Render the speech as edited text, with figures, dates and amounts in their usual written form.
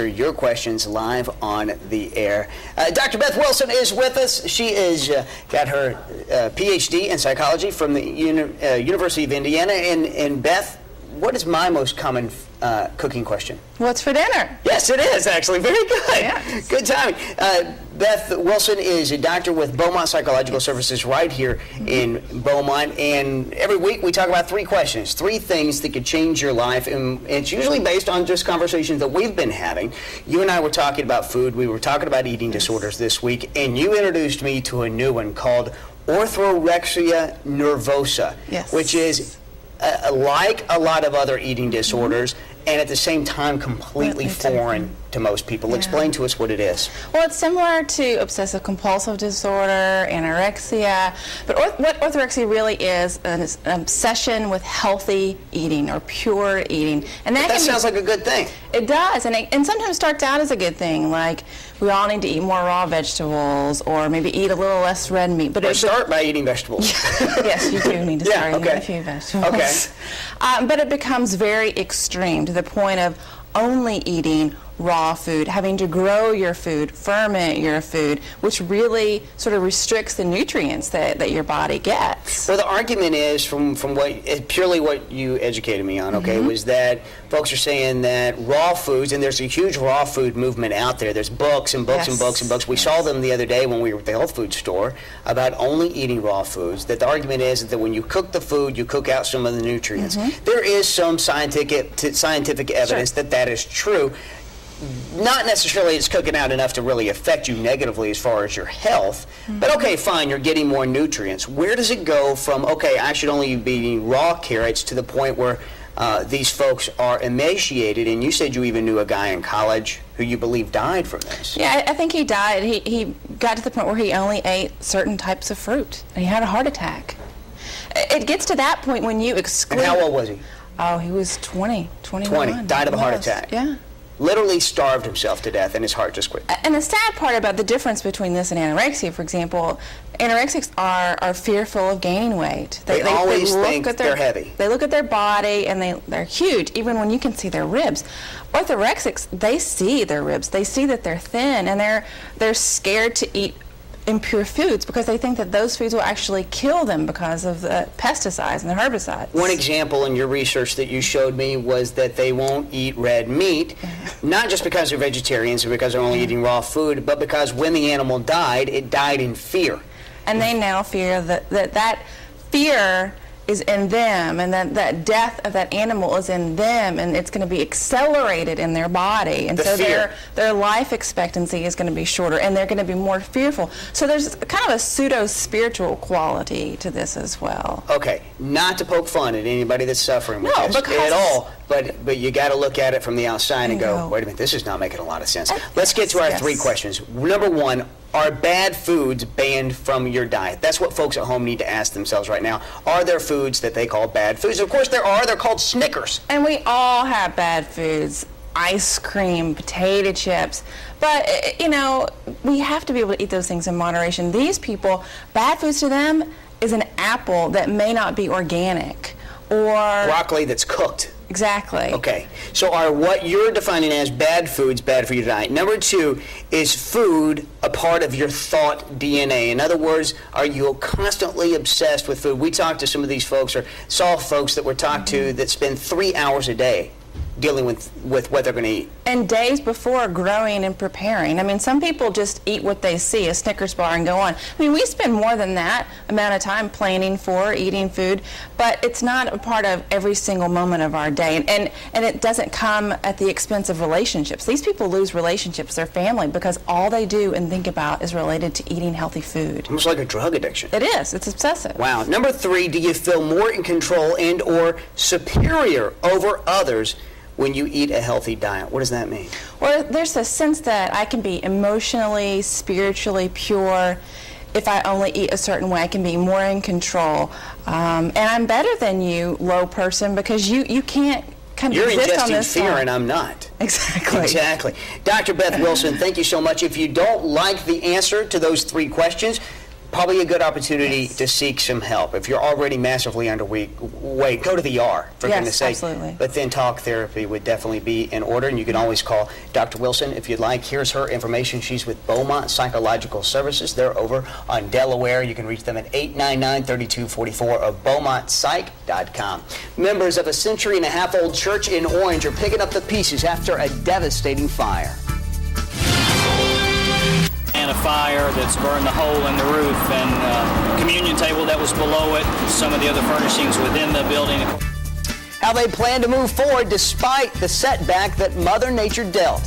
Your questions live on the air. Dr. Beth Wilson is with us. She is got her PhD in psychology from the University of Indiana. And Beth, what is my most common cooking question? What's for dinner? Yes, it is actually. Very good. Yes. Good timing. Beth Wilson is a doctor with Beaumont Psychological Services right here in Beaumont. And every week we talk about three questions, three things that could change your life. And it's usually based on just conversations that we've been having. You and I were talking about food. We were talking about eating disorders this week. And you introduced me to a new one called orthorexia nervosa, which is like a lot of other eating disorders, and at the same time completely foreign to most people. Explain to us what it is. Well, it's similar to obsessive compulsive disorder, anorexia, but what orthorexia really is an obsession with healthy eating or pure eating. And that sounds like a good thing. It does, and sometimes starts out as a good thing, like we all need to eat more raw vegetables or maybe eat a little less red meat. But start by eating vegetables. Yes, you do need to start eating a few vegetables. Okay. But it becomes very extreme to the point of only eating raw food, having to grow your food, ferment your food, which really sort of restricts the nutrients that your body gets. Well, the argument is, from purely what you educated me on, was that folks are saying that raw foods, and there's a huge raw food movement out there. There's books and books and books and books. We saw them the other day when we were at the health food store about only eating raw foods. That the argument is that when you cook the food, you cook out some of the nutrients. There is some scientific evidence that is true. Not necessarily it's cooking out enough to really affect you negatively as far as your health, but okay, fine, you're getting more nutrients. Where does it go from, okay, I should only be eating raw carrots to the point where these folks are emaciated? And you said you even knew a guy in college who you believe died from this. Yeah, I think he died. He got to the point where he only ate certain types of fruit, and he had a heart attack. It gets to that point when you exclude... And how old was he? Oh, he was 21. 20, died of a heart attack. Yeah. Literally starved himself to death, and his heart just quit. And the sad part about the difference between this and anorexia, for example, anorexics are fearful of gaining weight. They always think they're heavy. They look at their body, and they're huge, even when you can see their ribs. Orthorexics, they see their ribs. They see that they're thin, and they're scared to eat impure foods because they think that those foods will actually kill them because of the pesticides and the herbicides. One example in your research that you showed me was that they won't eat red meat, not just because they're vegetarians or because they're only eating raw food, but because when the animal died, it died in fear. And they now fear that fear is in them, and that death of that animal is in them, and it's going to be accelerated in their body, and so their life expectancy is going to be shorter, and they're going to be more fearful. So there's kind of a pseudo-spiritual quality to this as well. Okay, not to poke fun at anybody that's suffering with this at all, but you got to look at it from the outside and go, wait a minute, this is not making a lot of sense. Let's get to our three questions. Number one, are bad foods banned from your diet? That's what folks at home need to ask themselves right now. Are there foods that they call bad foods? Of course there are. They're called Snickers. And we all have bad foods. Ice cream, potato chips. But, we have to be able to eat those things in moderation. These people, bad foods to them is an apple that may not be organic, or broccoli that's cooked. Exactly. Okay. So are what you're defining as bad foods bad for your diet? Number two, is food a part of your thought DNA? In other words, are you constantly obsessed with food? We talked to some of these folks, or saw folks that were talked to that spend 3 hours a day dealing with what they're going to eat. And days before growing and preparing. I mean, some people just eat what they see, a Snickers bar, and go on. I mean, we spend more than that amount of time planning for eating food, but it's not a part of every single moment of our day. And it doesn't come at the expense of relationships. These people lose relationships, their family, because all they do and think about is related to eating healthy food. Almost like a drug addiction. It is. It's obsessive. Wow. Number three, do you feel more in control and or superior over others when you eat a healthy diet? What does that mean? Well, there's a sense that I can be emotionally, spiritually pure if I only eat a certain way. I can be more in control. And I'm better than you, low person, because you can't kind of You're exist on ingesting this fear side. and I'm not. Exactly. Exactly. Dr. Beth Wilson, thank you so much. If you don't like the answer to those three questions, probably a good opportunity to seek some help. If you're already massively underweight, go to the ER, for goodness sake. Absolutely. But then talk therapy would definitely be in order, and you can always call Dr. Wilson if you'd like. Here's her information. She's with Beaumont Psychological Services. They're over on Delaware. You can reach them at 899-3244 or beaumontpsych.com. Members of a century-and-a-half-old church in Orange are picking up the pieces after a devastating fire. And a fire that's burned the hole in the roof, and communion table that was below it, some of the other furnishings within the building. How they plan to move forward despite the setback that Mother Nature dealt.